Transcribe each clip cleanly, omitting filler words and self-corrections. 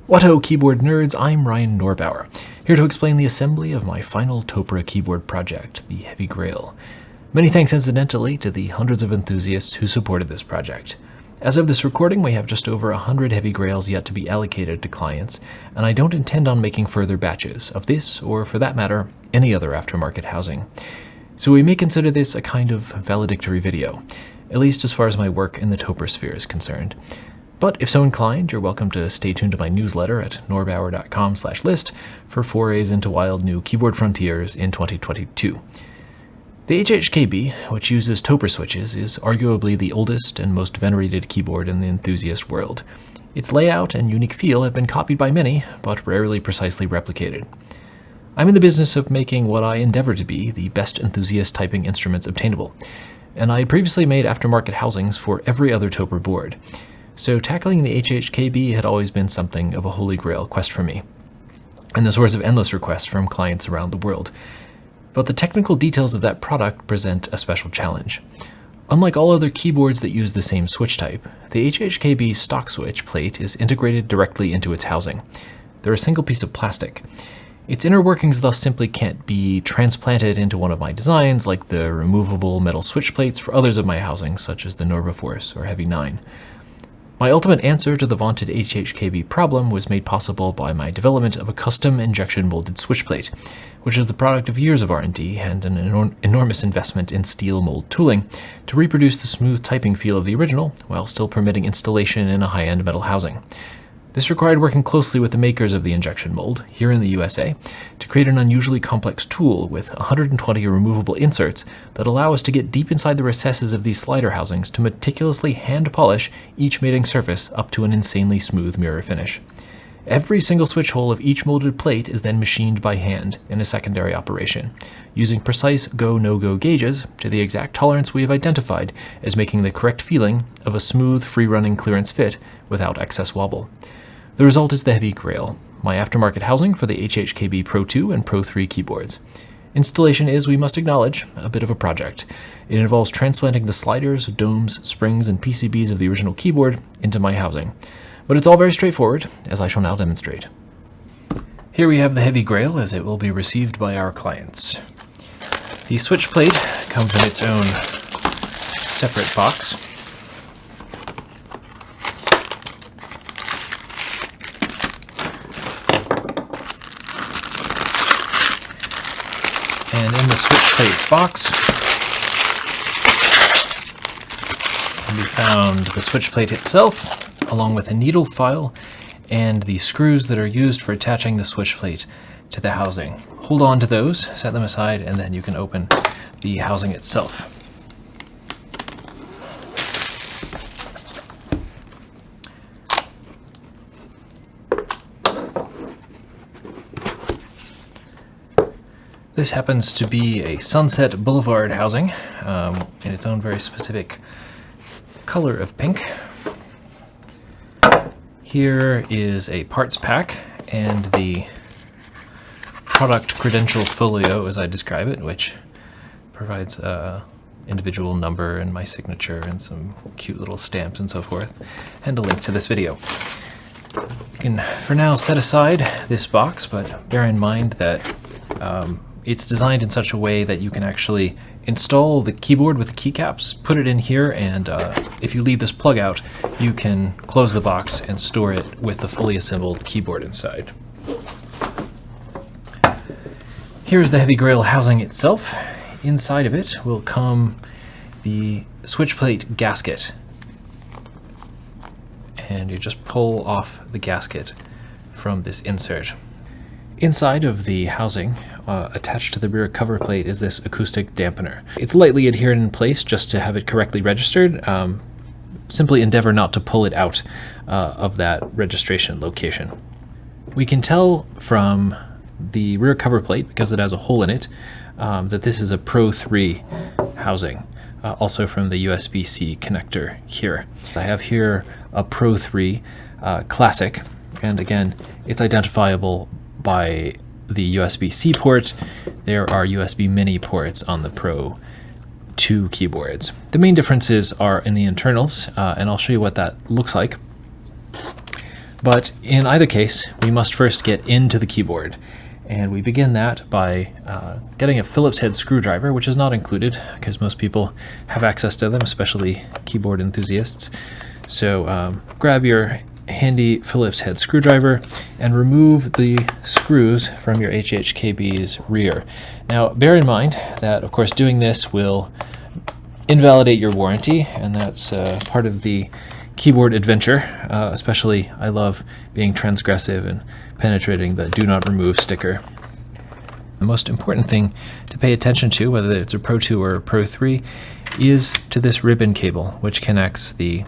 Whatto keyboard nerds, I'm Ryan Norbauer, here to explain the assembly of my final Topra keyboard project, the Heavy Grail. Many thanks incidentally to the hundreds of enthusiasts who supported this project. As of this recording, we have just over 100 Heavy Grails yet to be allocated to clients, and I don't intend on making further batches of this, or for that matter, any other aftermarket housing. So we may consider this a kind of valedictory video, at least as far as my work in the Topra sphere is concerned. But if so inclined, you're welcome to stay tuned to my newsletter at norbauer.com/list for forays into wild new keyboard frontiers in 2022. The HHKB, which uses Topra switches, is arguably the oldest and most venerated keyboard in the enthusiast world. Its layout and unique feel have been copied by many, but rarely precisely replicated. I'm in the business of making what I endeavor to be the best enthusiast typing instruments obtainable, and I had previously made aftermarket housings for every other Topra board. So tackling the HHKB had always been something of a holy grail quest for me, and the source of endless requests from clients around the world. But the technical details of that product present a special challenge. Unlike all other keyboards that use the same switch type, the HHKB stock switch plate is integrated directly into its housing. They're a single piece of plastic. Its inner workings thus simply can't be transplanted into one of my designs like the removable metal switch plates for others of my housings, such as the Norvaforce or Heavy 9. My ultimate answer to the vaunted HHKB problem was made possible by my development of a custom injection molded switch plate, which is the product of years of R&D and an enormous investment in steel mold tooling to reproduce the smooth typing feel of the original while still permitting installation in a high-end metal housing. This required working closely with the makers of the injection mold, here in the USA, to create an unusually complex tool with 120 removable inserts that allow us to get deep inside the recesses of these slider housings to meticulously hand polish each mating surface up to an insanely smooth mirror finish. Every single switch hole of each molded plate is then machined by hand in a secondary operation, using precise go-no-go gauges to the exact tolerance we have identified as making the correct feeling of a smooth, free-running clearance fit without excess wobble. The result is the Heavy Grail, my aftermarket housing for the HHKB Pro 2 and Pro 3 keyboards. Installation is, we must acknowledge, a bit of a project. It involves transplanting the sliders, domes, springs, and PCBs of the original keyboard into my housing. But it's all very straightforward, as I shall now demonstrate. Here we have the Heavy Grail as it will be received by our clients. The switch plate comes in its own separate box. And in the switch plate box can be found the switch plate itself, along with a needle file and the screws that are used for attaching the switch plate to the housing. Hold on to those, set them aside, and then you can open the housing itself. This happens to be a Sunset Boulevard housing in its own very specific color of pink. Here is a parts pack and the product credential folio, as I describe it, which provides an individual number and my signature and some cute little stamps and so forth, and a link to this video. You can, for now, set aside this box, but bear in mind that it's designed in such a way that you can actually install the keyboard with the keycaps, put it in here, and if you leave this plug out, you can close the box and store it with the fully assembled keyboard inside. Here's the Heavy Grail housing itself. Inside of it will come the switch plate gasket, and you just pull off the gasket from this insert. Inside of the housing, attached to the rear cover plate, is this acoustic dampener. It's lightly adhered in place just to have it correctly registered. Simply endeavor not to pull it out of that registration location. We can tell from the rear cover plate, because it has a hole in it, that this is a Pro 3 housing, also from the USB-C connector here. I have here a Pro 3 Classic, and again, it's identifiable by the USB-C port. There are USB mini ports on the Pro 2 keyboards. The main differences are in the internals, and I'll show you what that looks like. But in either case, we must first get into the keyboard. And we begin that by getting a Phillips head screwdriver, which is not included because most people have access to them, especially keyboard enthusiasts. So grab your handy Phillips head screwdriver and remove the screws from your HHKB's rear. Now bear in mind that of course doing this will invalidate your warranty, and that's part of the keyboard adventure. Especially I love being transgressive and penetrating the do not remove sticker. The most important thing to pay attention to, whether it's a Pro 2 or a Pro 3, is to this ribbon cable which connects the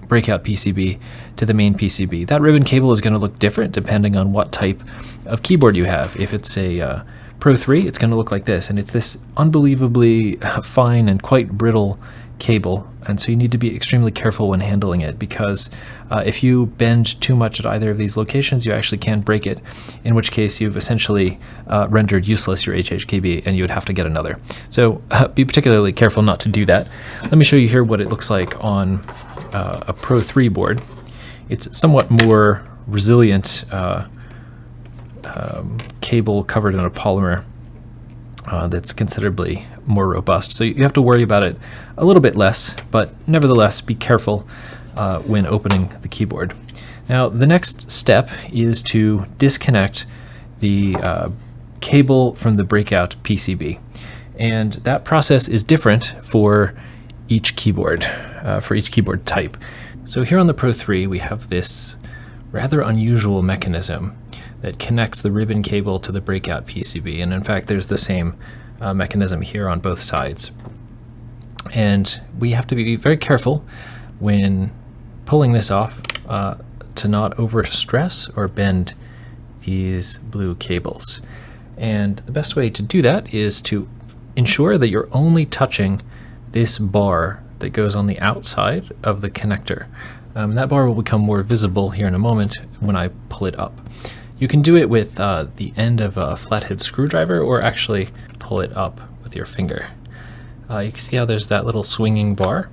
breakout PCB to the main PCB. That ribbon cable is going to look different depending on what type of keyboard you have. If it's a Pro 3, it's going to look like this, and it's this unbelievably fine and quite brittle cable, and so you need to be extremely careful when handling it, because if you bend too much at either of these locations, you actually can break it, in which case you've essentially rendered useless your HHKB and you would have to get another. So be particularly careful not to do that. Let me show you here what it looks like on a Pro 3 board. It's somewhat more resilient cable covered in a polymer that's considerably more robust. So you have to worry about it a little bit less, but nevertheless be careful when opening the keyboard. Now the next step is to disconnect the cable from the breakout PCB. And that process is different for each keyboard type. So here on the Pro 3 we have this rather unusual mechanism that connects the ribbon cable to the breakout PCB, and in fact there's the same mechanism here on both sides. And we have to be very careful when pulling this off to not overstress or bend these blue cables. And the best way to do that is to ensure that you're only touching this bar that goes on the outside of the connector. That bar will become more visible here in a moment when I pull it up. You can do it with the end of a flathead screwdriver, or actually pull it up with your finger. You can see how there's that little swinging bar.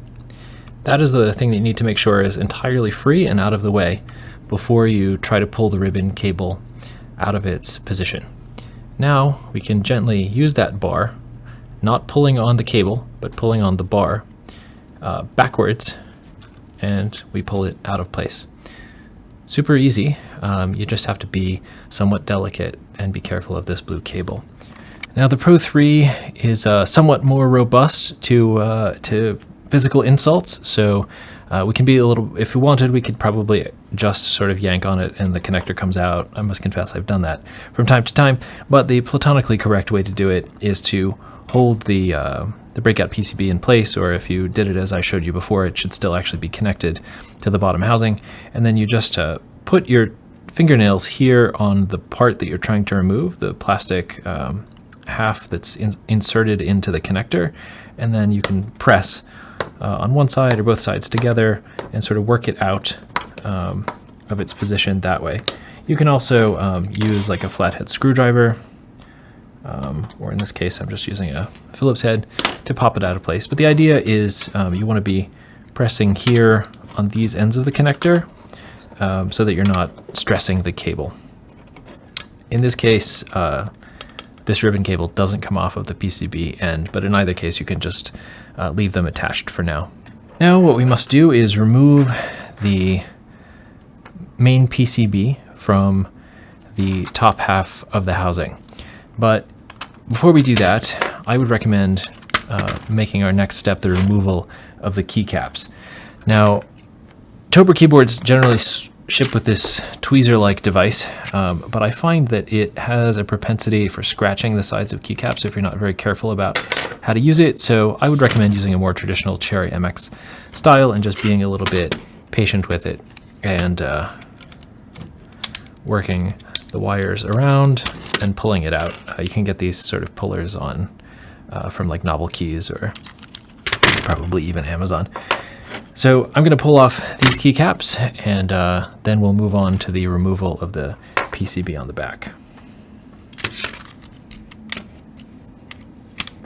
That is the thing that you need to make sure is entirely free and out of the way before you try to pull the ribbon cable out of its position. Now we can gently use that bar, not pulling on the cable, but pulling on the bar backwards, and we pull it out of place. Super easy. You just have to be somewhat delicate and be careful of this blue cable. Now the Pro 3 is somewhat more robust to physical insults, so we can be a little, if we wanted, we could probably just sort of yank on it and the connector comes out. I must confess I've done that from time to time, but the platonically correct way to do it is to hold the breakout PCB in place, or if you did it as I showed you before, it should still actually be connected to the bottom housing, and then you just put your fingernails here on the part that you're trying to remove, the plastic half that's inserted into the connector, and then you can press on one side or both sides together and sort of work it out of its position that way. You can also use like a flathead screwdriver, or in this case I'm just using a Phillips head to pop it out of place. But the idea is you want to be pressing here on these ends of the connector so that you're not stressing the cable. In this case, this ribbon cable doesn't come off of the PCB end, but in either case you can just leave them attached for now. Now what we must do is remove the main PCB from the top half of the housing. But before we do that, I would recommend making our next step the removal of the keycaps. Now, Topra keyboards generally ship with this tweezer-like device, but I find that it has a propensity for scratching the sides of keycaps if you're not very careful about how to use it. So I would recommend using a more traditional Cherry MX style and just being a little bit patient with it and working the wires around and pulling it out. You can get these sort of pullers on from like Novel Keys or probably even Amazon. So I'm going to pull off these keycaps, and then we'll move on to the removal of the PCB on the back.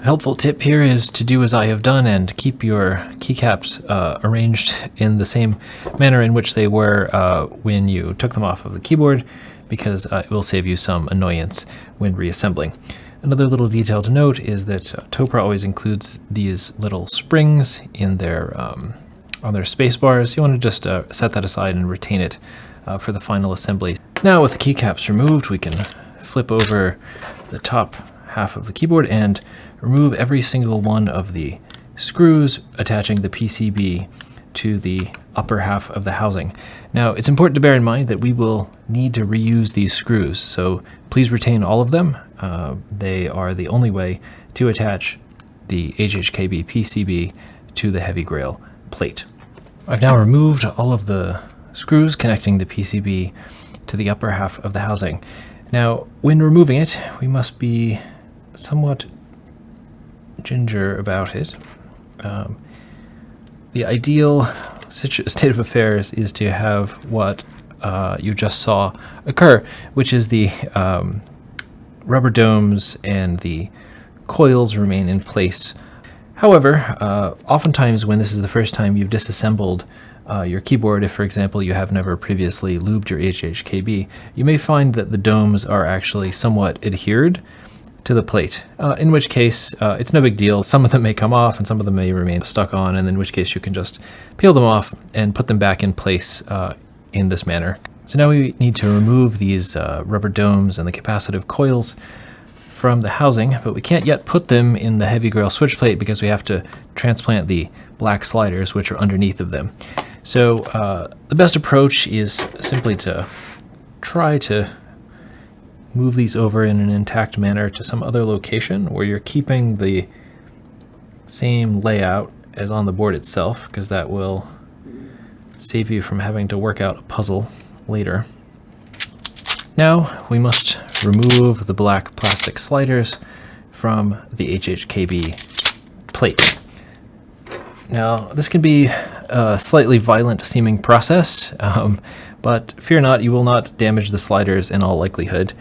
A helpful tip here is to do as I have done and keep your keycaps arranged in the same manner in which they were when you took them off of the keyboard, because it will save you some annoyance when reassembling. Another little detail to note is that Topra always includes these little springs in their on their space bars. You want to just set that aside and retain it for the final assembly. Now with the keycaps removed, we can flip over the top half of the keyboard and remove every single one of the screws attaching the PCB to the upper half of the housing. Now, it's important to bear in mind that we will need to reuse these screws, so please retain all of them. They are the only way to attach the HHKB PCB to the Heavy Grail plate. I've now removed all of the screws connecting the PCB to the upper half of the housing. Now, when removing it, we must be somewhat ginger about it. The ideal state of affairs is to have what you just saw occur, which is the rubber domes and the coils remain in place. However, oftentimes when this is the first time you've disassembled your keyboard, if for example you have never previously lubed your HHKB, you may find that the domes are actually somewhat adhered to the plate, in which case it's no big deal. Some of them may come off and some of them may remain stuck on, and in which case you can just peel them off and put them back in place in this manner. So now we need to remove these rubber domes and the capacitive coils from the housing, but we can't yet put them in the Heavy Grail switch plate because we have to transplant the black sliders which are underneath of them. So the best approach is simply to try to move these over in an intact manner to some other location where you're keeping the same layout as on the board itself, because that will save you from having to work out a puzzle later. Now we must remove the black plastic sliders from the HHKB plate. Now this can be a slightly violent seeming process, but fear not, you will not damage the sliders in all likelihood.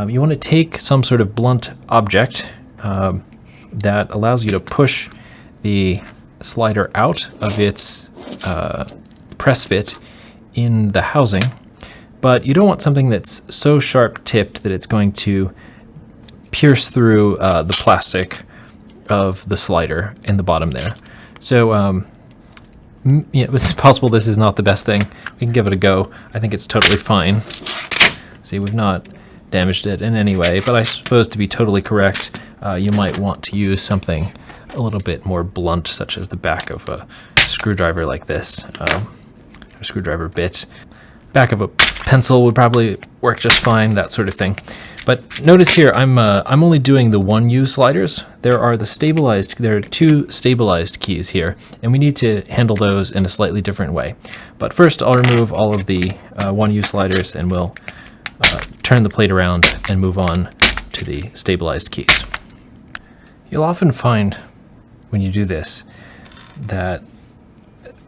You want to take some sort of blunt object that allows you to push the slider out of its press fit in the housing, but you don't want something that's so sharp tipped that it's going to pierce through the plastic of the slider in the bottom there. So yeah, it's possible this is not the best thing. We can give it a go. I think it's totally fine. See, we've not damaged it in any way, but I suppose to be totally correct, you might want to use something a little bit more blunt, such as the back of a screwdriver like this, a screwdriver bit. Back of a pencil would probably work just fine, that sort of thing. But notice here, I'm only doing the 1U sliders. There are two stabilized keys here, and we need to handle those in a slightly different way. But first, I'll remove all of the 1U sliders, and we'll turn the plate around and move on to the stabilized keys. You'll often find when you do this that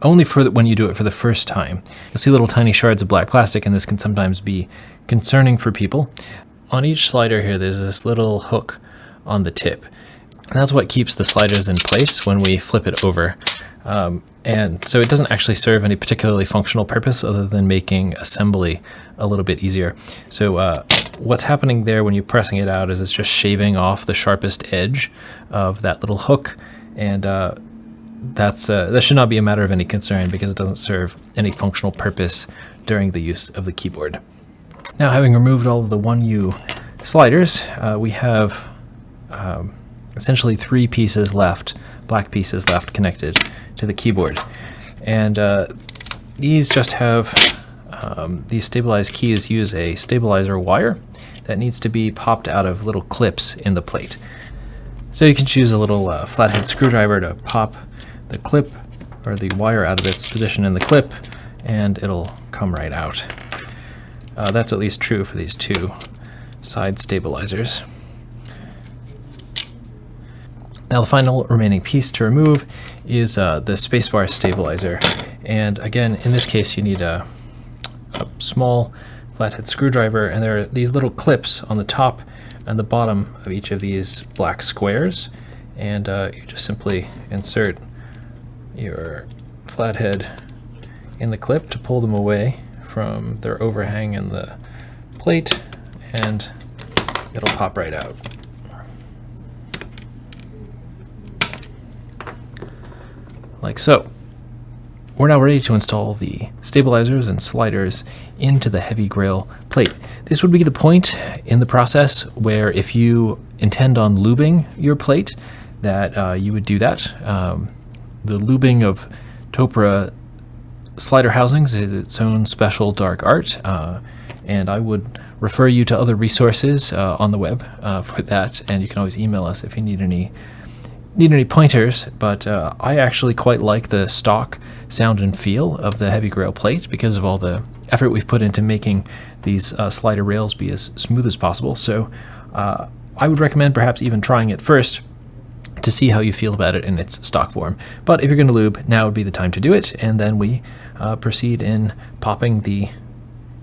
only when you do it for the first time, you'll see little tiny shards of black plastic, and this can sometimes be concerning for people. On each slider here, there's this little hook on the tip. And that's what keeps the sliders in place when we flip it over. And so it doesn't actually serve any particularly functional purpose other than making assembly a little bit easier. So what's happening there when you're pressing it out is it's just shaving off the sharpest edge of that little hook, and that should not be a matter of any concern because it doesn't serve any functional purpose during the use of the keyboard. Now, having removed all of the 1U sliders, we have essentially 3 pieces left, black pieces left connected to the keyboard. And these just have, these stabilized keys use a stabilizer wire that needs to be popped out of little clips in the plate. So you can choose a little flathead screwdriver to pop the clip or the wire out of its position in the clip, and it'll come right out. That's at least true for these 2 side stabilizers. Now the final remaining piece to remove is the spacebar stabilizer. And again, in this case, you need a small flathead screwdriver, and there are these little clips on the top and the bottom of each of these black squares. and you just simply insert your flathead in the clip to pull them away from their overhang in the plate, and it'll pop right out. Like so. We're now ready to install the stabilizers and sliders into the heavy Grail plate. This would be the point in the process where if you intend on lubing your plate, that you would do that. The lubing of Topra slider housings is its own special dark art, and I would refer you to other resources on the web for that, and you can always email us if you need any pointers, but I actually quite like the stock sound and feel of the heavy Grail plate because of all the effort we've put into making these slider rails be as smooth as possible. So I would recommend perhaps even trying it first to see how you feel about it in its stock form. But if you're going to lube, now would be the time to do it, and then we proceed in popping the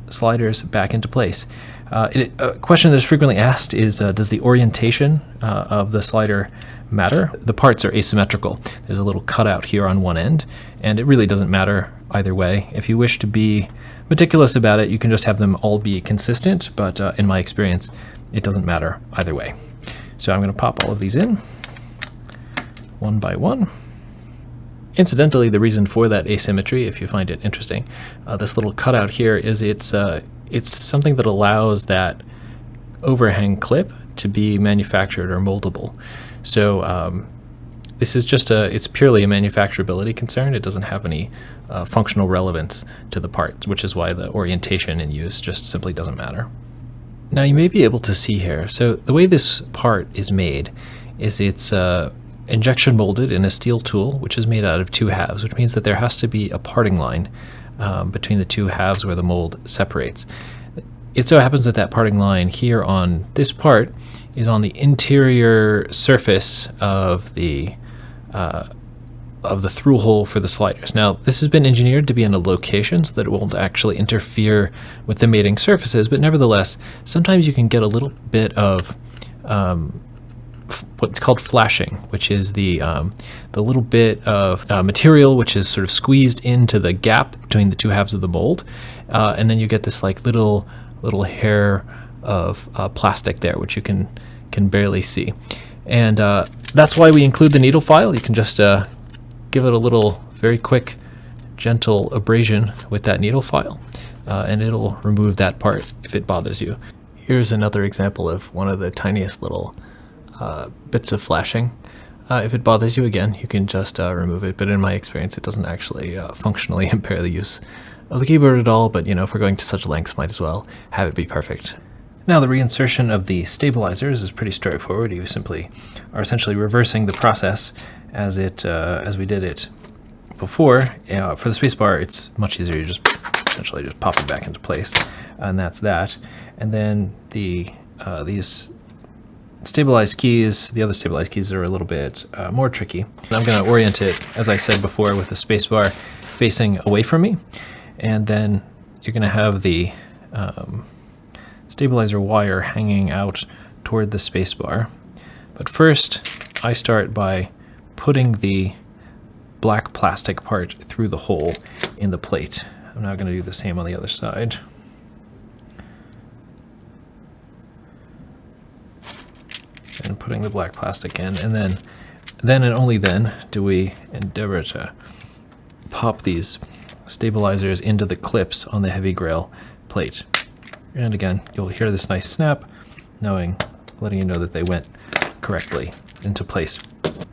sliders back into place. A question that's frequently asked is, does the orientation of the slider matter? The parts are asymmetrical. There's a little cutout here on one end, and it really doesn't matter either way. If you wish to be meticulous about it, you can just have them all be consistent, but in my experience, it doesn't matter either way. So I'm going to pop all of these in, one by one. Incidentally, the reason for that asymmetry, if you find it interesting, this little cutout here is it's something that allows that overhang clip to be manufactured or moldable. So this is just it's purely a manufacturability concern. It doesn't have any functional relevance to the part, which is why the orientation and use just simply doesn't matter. Now you may be able to see here, so the way this part is made is it's injection molded in a steel tool, which is made out of two halves, which means that there has to be a parting line between the two halves where the mold separates. It so happens that that parting line here on this part is on the interior surface of the through hole for the sliders. Now, this has been engineered to be in a location so that it won't actually interfere with the mating surfaces, but nevertheless, sometimes you can get a little bit of what's called flashing, which is the little bit of material which is sort of squeezed into the gap between the two halves of the mold, and then you get this like little hair of plastic there, which you can barely see. And that's why we include the needle file. You can just give it a little very quick, gentle abrasion with that needle file, and it'll remove that part if it bothers you. Here's another example of one of the tiniest little bits of flashing. If it bothers you, again, you can just remove it, but in my experience it doesn't actually functionally impair the use of the keyboard at all, but you know, if we're going to such lengths, might as well have it be perfect. Now the reinsertion of the stabilizers is pretty straightforward. You simply are essentially reversing the process as we did it before. For the spacebar, it's much easier. You just essentially just pop it back into place, and that's that. And then these stabilized keys, the other stabilized keys are a little bit more tricky. I'm going to orient it, as I said before, with the spacebar facing away from me, and then you're going to have the stabilizer wire hanging out toward the spacebar. But first, I start by putting the black plastic part through the hole in the plate. I'm now going to do the same on the other side. And putting the black plastic in, and then and only then do we endeavor to pop these stabilizers into the clips on the heavy Grail plate. And again, you'll hear this nice snap, letting you know that they went correctly into place.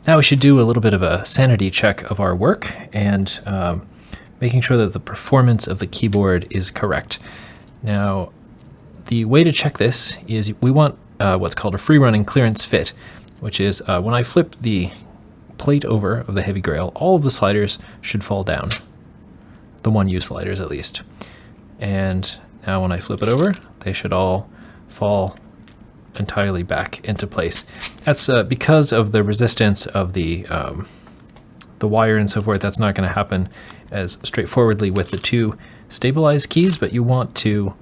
Now we should do a little bit of a sanity check of our work and making sure that the performance of the keyboard is correct. Now, the way to check this is we want what's called a free-running clearance fit, which is when I flip the plate over of the heavy Grail, all of the sliders should fall down. The 1U sliders, at least. And now when I flip it over, they should all fall entirely back into place. That's because of the resistance of the wire and so forth. That's not going to happen as straightforwardly with the two stabilized keys, but you want to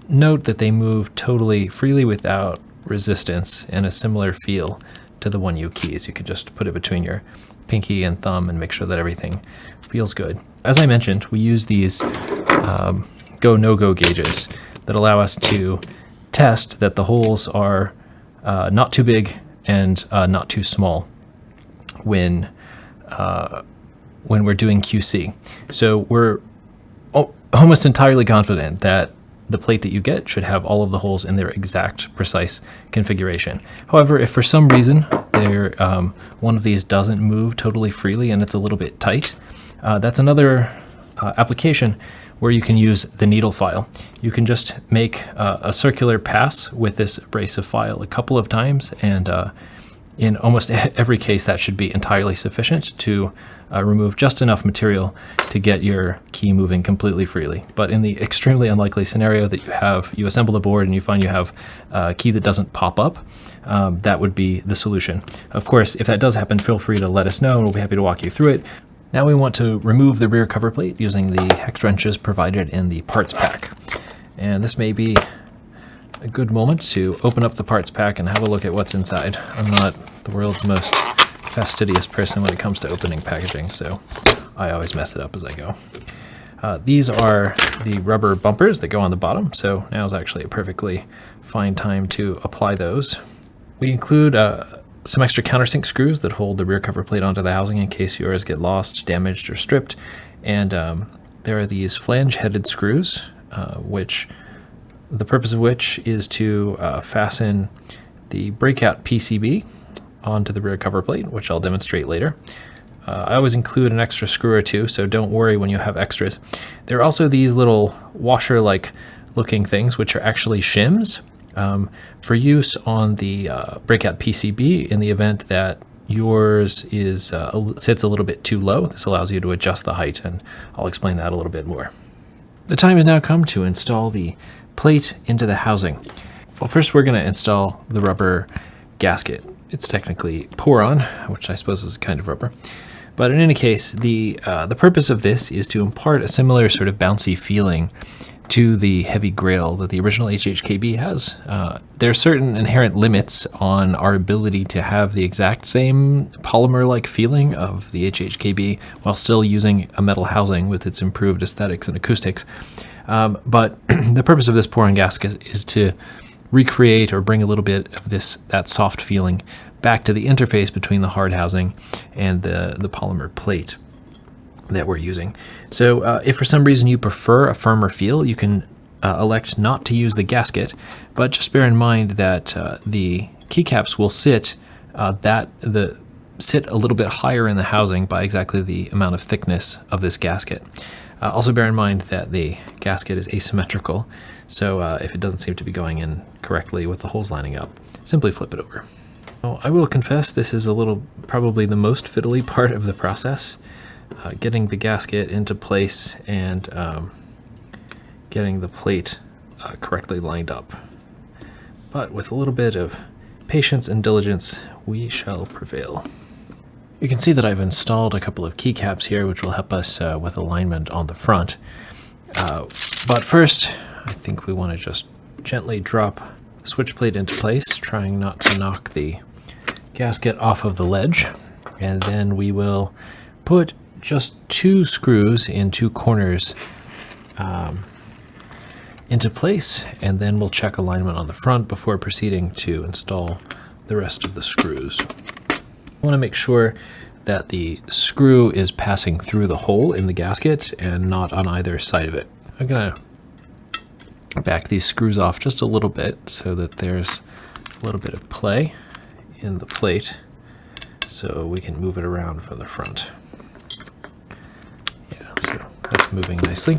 note that they move totally freely without resistance and a similar feel to the 1U keys. You can just put it between your pinky and thumb and make sure that everything feels good. As I mentioned, we use these go, no-go gauges that allow us to test that the holes are not too big and not too small when we're doing QC. So we're almost entirely confident that the plate that you get should have all of the holes in their exact precise configuration. However, if for some reason one of these doesn't move totally freely and it's a little bit tight, that's another application where you can use the needle file. You can just make a circular pass with this abrasive file a couple of times, and in almost every case that should be entirely sufficient to remove just enough material to get your key moving completely freely. But in the extremely unlikely scenario that you assemble the board and you find you have a key that doesn't pop up, that would be the solution. Of course, if that does happen, feel free to let us know and we'll be happy to walk you through it. Now we want to remove the rear cover plate using the hex wrenches provided in the parts pack. And this may be a good moment to open up the parts pack and have a look at what's inside. I'm not the world's most fastidious person when it comes to opening packaging, so I always mess it up as I go. These are the rubber bumpers that go on the bottom, so now is actually a perfectly fine time to apply those. We include some extra countersink screws that hold the rear cover plate onto the housing in case yours get lost, damaged, or stripped. And there are these flange-headed screws, the purpose of which is to fasten the breakout PCB onto the rear cover plate, which I'll demonstrate later. I always include an extra screw or two, so don't worry when you have extras. There are also these little washer-like looking things, which are actually shims for use on the breakout PCB in the event that yours sits a little bit too low. This allows you to adjust the height, and I'll explain that a little bit more. The time has now come to install the plate into the housing. Well, first we're going to install the rubber gasket. It's technically Poron, which I suppose is a kind of rubber. But in any case, the purpose of this is to impart a similar sort of bouncy feeling to the heavy Grail that the original HHKB has. There are certain inherent limits on our ability to have the exact same polymer-like feeling of the HHKB while still using a metal housing with its improved aesthetics and acoustics. But the purpose of this Poron gasket is to recreate or bring a little bit of that soft feeling back to the interface between the hard housing and the polymer plate that we're using. So if for some reason you prefer a firmer feel, you can elect not to use the gasket, but just bear in mind that the keycaps will sit a little bit higher in the housing by exactly the amount of thickness of this gasket. Also bear in mind that the gasket is asymmetrical, so if it doesn't seem to be going in correctly with the holes lining up, simply flip it over. Now, I will confess this is probably the most fiddly part of the process. Getting the gasket into place and getting the plate correctly lined up. But with a little bit of patience and diligence, we shall prevail. You can see that I've installed a couple of keycaps here, which will help us with alignment on the front. But first, I think we want to just gently drop the switch plate into place, trying not to knock the gasket off of the ledge. And then we will put just 2 screws in 2 corners into place, and then we'll check alignment on the front before proceeding to install the rest of the screws. I want to make sure that the screw is passing through the hole in the gasket and not on either side of it. I'm going to back these screws off just a little bit so that there's a little bit of play in the plate so we can move it around from the front. So that's moving nicely.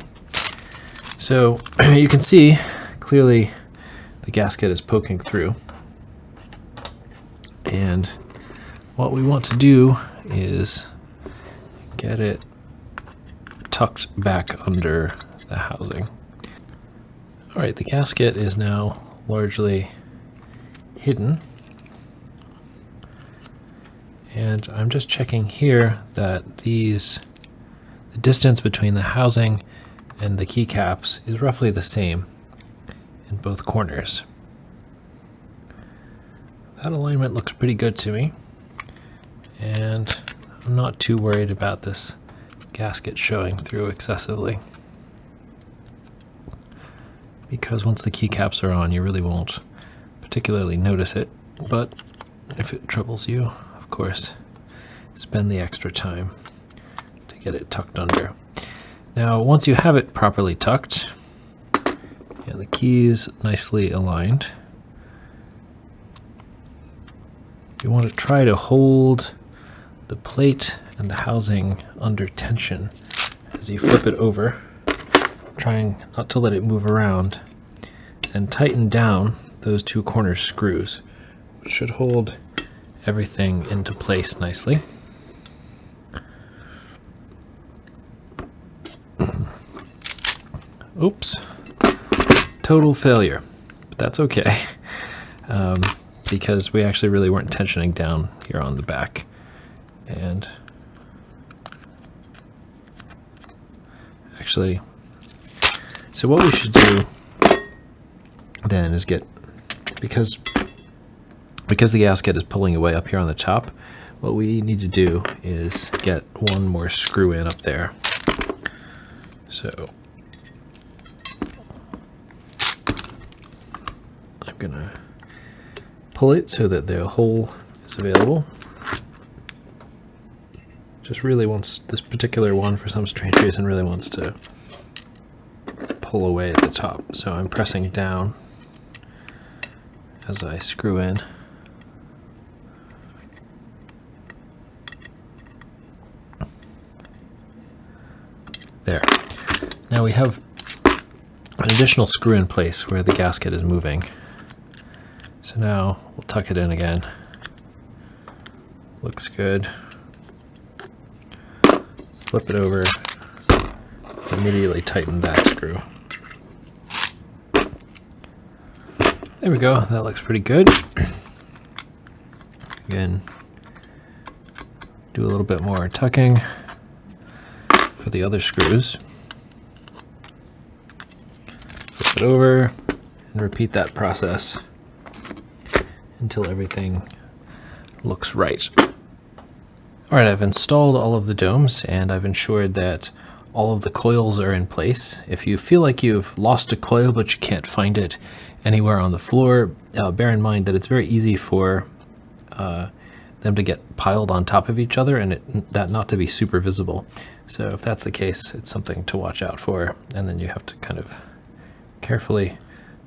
So you can see clearly the gasket is poking through. And what we want to do is get it tucked back under the housing. All right, the gasket is now largely hidden. And I'm just checking here that the distance between the housing and the keycaps is roughly the same in both corners. That alignment looks pretty good to me, and I'm not too worried about this gasket showing through excessively, because once the keycaps are on, you really won't particularly notice it, but if it troubles you, of course, spend the extra time to get it tucked under. Now, once you have it properly tucked, and the keys nicely aligned, you want to try to hold the plate and the housing under tension as you flip it over, trying not to let it move around, and tighten down those two corner screws, which should hold everything into place nicely. Oops, total failure, but that's okay. Because we actually really weren't tensioning down here on the back. And actually, so what we should do then is get, because the gasket is pulling away up here on the top, what we need to do is get one more screw in up there. So I'm gonna pull it so that the hole is available. Just really wants, this particular one for some strange reason really wants to pull away at the top. So I'm pressing down as I screw in. There. Now we have an additional screw in place where the gasket is moving. So now we'll tuck it in again. Looks good. Flip it over, immediately tighten that screw. There we go, that looks pretty good. Again, do a little bit more tucking for the other screws. Flip it over and repeat that process until everything looks right. All right, I've installed all of the domes and I've ensured that all of the coils are in place. If you feel like you've lost a coil but you can't find it anywhere on the floor, bear in mind that it's very easy for them to get piled on top of each other and that not to be super visible. So if that's the case, it's something to watch out for, and then you have to kind of carefully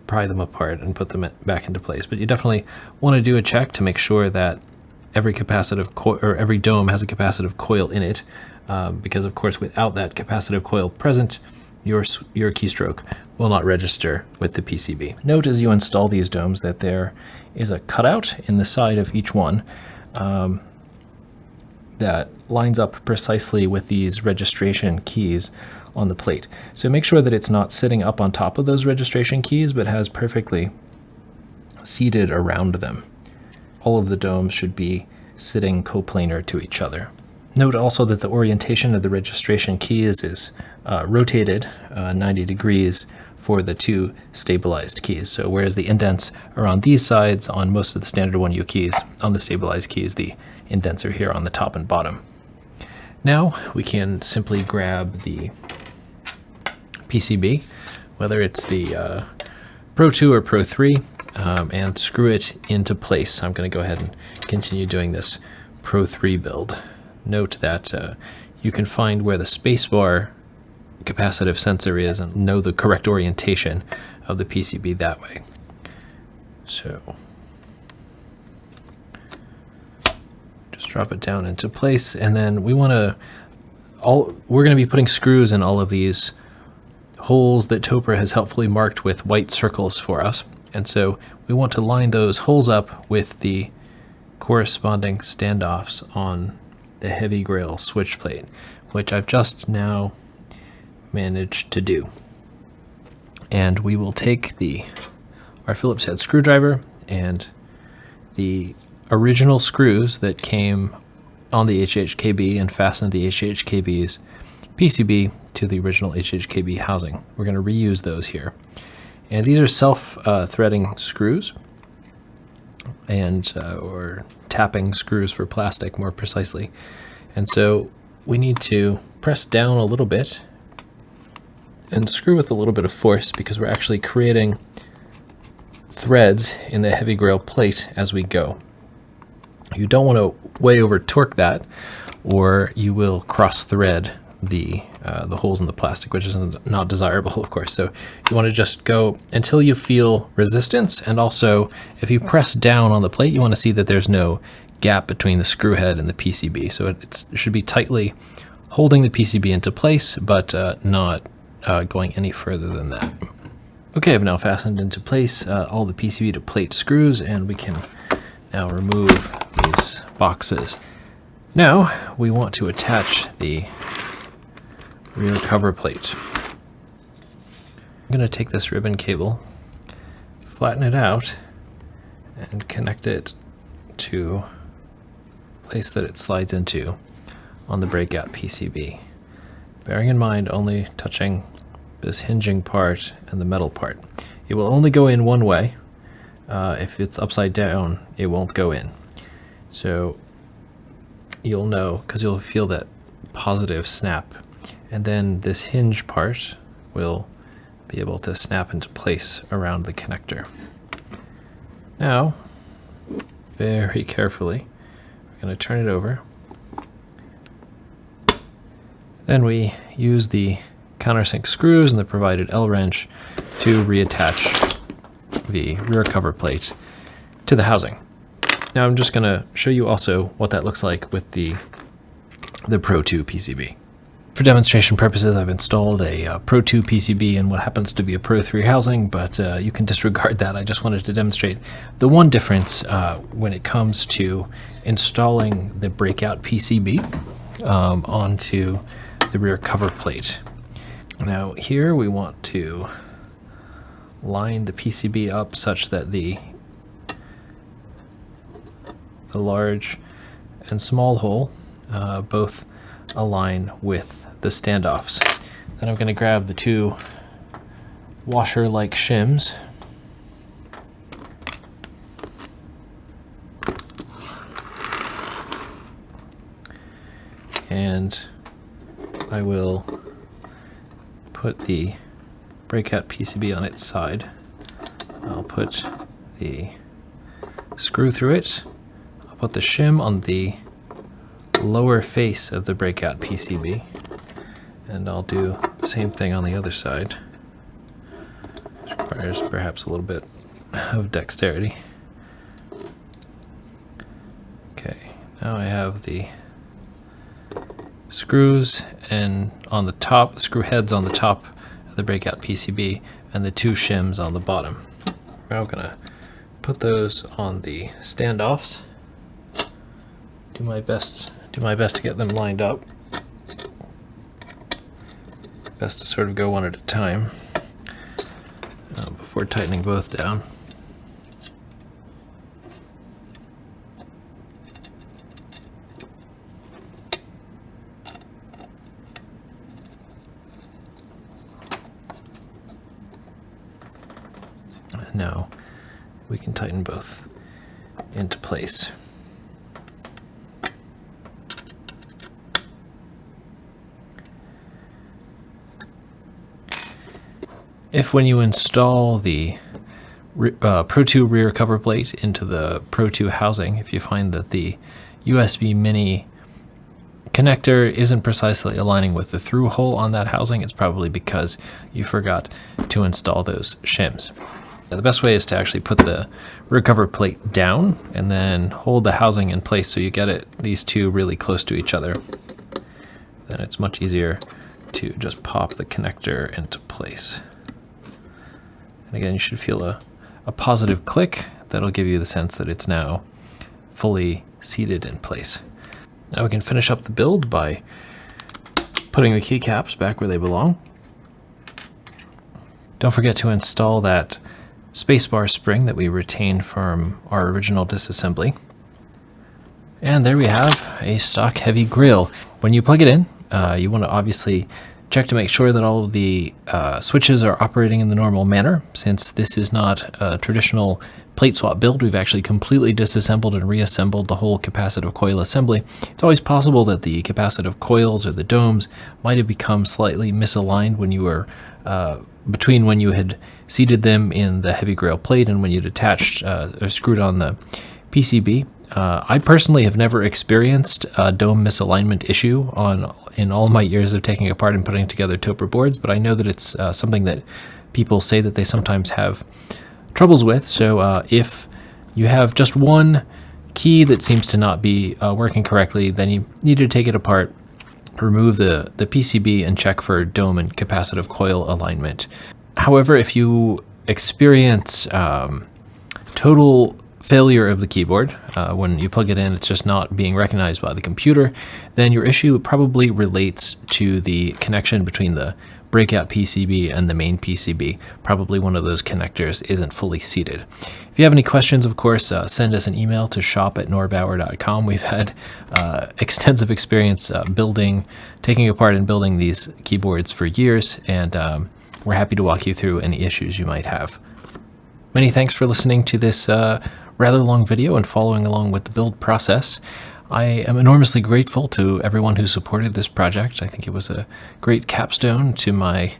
pry them apart and put them back into place. But you definitely want to do a check to make sure that every capacitive coil, or every dome has a capacitive coil in it, because of course without that capacitive coil present, your keystroke will not register with the PCB. Note as you install these domes that there is a cutout in the side of each one that lines up precisely with these registration keys on the plate. So make sure that it's not sitting up on top of those registration keys, but has perfectly seated around them. All of the domes should be sitting coplanar to each other. Note also that the orientation of the registration keys is rotated 90 degrees for the two stabilized keys. So whereas the indents are on these sides on most of the standard 1U keys, on the stabilized keys, the indents are here on the top and bottom. Now we can simply grab the PCB, whether it's the Pro 2 or Pro 3, and screw it into place. I'm going to go ahead and continue doing this Pro 3 build. Note that you can find where the spacebar capacitive sensor is and know the correct orientation of the PCB that way. So just drop it down into place, and then we want to we're going to be putting screws in all of these holes that Topra has helpfully marked with white circles for us. And so we want to line those holes up with the corresponding standoffs on the heavy Grail switch plate, which I've just now managed to do. And we will take our Phillips head screwdriver and the original screws that came on the HHKB and fasten the HHKB's PCB to the original HHKB housing. We're going to reuse those here. And these are self-threading screws. and or tapping screws for plastic more precisely. And so we need to press down a little bit and screw with a little bit of force, because we're actually creating threads in the heavy Grail plate as we go. You don't want to way over torque that, or you will cross thread the holes in the plastic, which is not desirable, of course. So you want to just go until you feel resistance, and also if you press down on the plate, you want to see that there's no gap between the screw head and the PCB. So it should be tightly holding the PCB into place, but not going any further than that. Okay, I've now fastened into place all the PCB to plate screws, and we can now remove these boxes. Now we want to attach the rear cover plate. I'm going to take this ribbon cable, flatten it out, and connect it to a place that it slides into on the breakout PCB. Bearing in mind only touching this hinging part and the metal part. It will only go in one way. If it's upside down, it won't go in. So you'll know, because you'll feel that positive snap. And then this hinge part will be able to snap into place around the connector. Now, very carefully, we're going to turn it over. Then we use the countersink screws and the provided L wrench to reattach the rear cover plate to the housing. Now I'm just going to show you also what that looks like with the Pro 2 PCB. For demonstration purposes, I've installed a Pro 2 PCB in what happens to be a Pro 3 housing, but you can disregard that. I just wanted to demonstrate the one difference when it comes to installing the breakout PCB onto the rear cover plate. Now here we want to line the PCB up such that the large and small hole both align with the standoffs. Then I'm going to grab the two washer-like shims and I will put the breakout PCB on its side. I'll put the screw through it. I'll put the shim on the lower face of the breakout PCB, and I'll do the same thing on the other side, which requires perhaps a little bit of dexterity. Okay, now I have the screws and on the top, screw heads on the top of the breakout PCB, and the two shims on the bottom. We're now gonna put those on the standoffs. Do my best to get them lined up. Best to sort of go one at a time before tightening both down. And now we can tighten both into place. If when you install the Pro 2 rear cover plate into the Pro 2 housing, if you find that the USB mini connector isn't precisely aligning with the through hole on that housing, it's probably because you forgot to install those shims. Now, the best way is to actually put the rear cover plate down and then hold the housing in place so you get these two really close to each other. Then it's much easier to just pop the connector into place. And again, you should feel a positive click that'll give you the sense that it's now fully seated in place. Now we can finish up the build by putting the keycaps back where they belong. Don't forget to install that spacebar spring that we retained from our original disassembly. And there we have a stock heavy Grail. When you plug it in, you want to obviously Check to make sure that all of the switches are operating in the normal manner. Since this is not a traditional plate swap build, we've actually completely disassembled and reassembled the whole capacitive coil assembly. It's always possible that the capacitive coils or the domes might have become slightly misaligned when you were between when you had seated them in the heavy Grail plate and when you'd attached or screwed on the PCB. I personally have never experienced a dome misalignment issue in all my years of taking apart and putting together Topra boards, but I know that it's something that people say that they sometimes have troubles with. So if you have just one key that seems to not be working correctly, then you need to take it apart, remove the PCB, and check for dome and capacitive coil alignment. However, if you experience total failure of the keyboard, when you plug it in, it's just not being recognized by the computer, then your issue probably relates to the connection between the breakout PCB and the main PCB. Probably one of those connectors isn't fully seated. If you have any questions, of course, send us an email to shop@norbauer.com. We've had extensive experience taking apart and building these keyboards for years, and we're happy to walk you through any issues you might have. Many thanks for listening to this rather long video and following along with the build process. I am enormously grateful to everyone who supported this project. I think it was a great capstone to my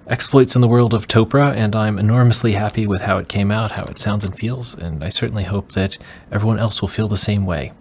exploits in the world of Topra, and I'm enormously happy with how it came out, how it sounds and feels, and I certainly hope that everyone else will feel the same way.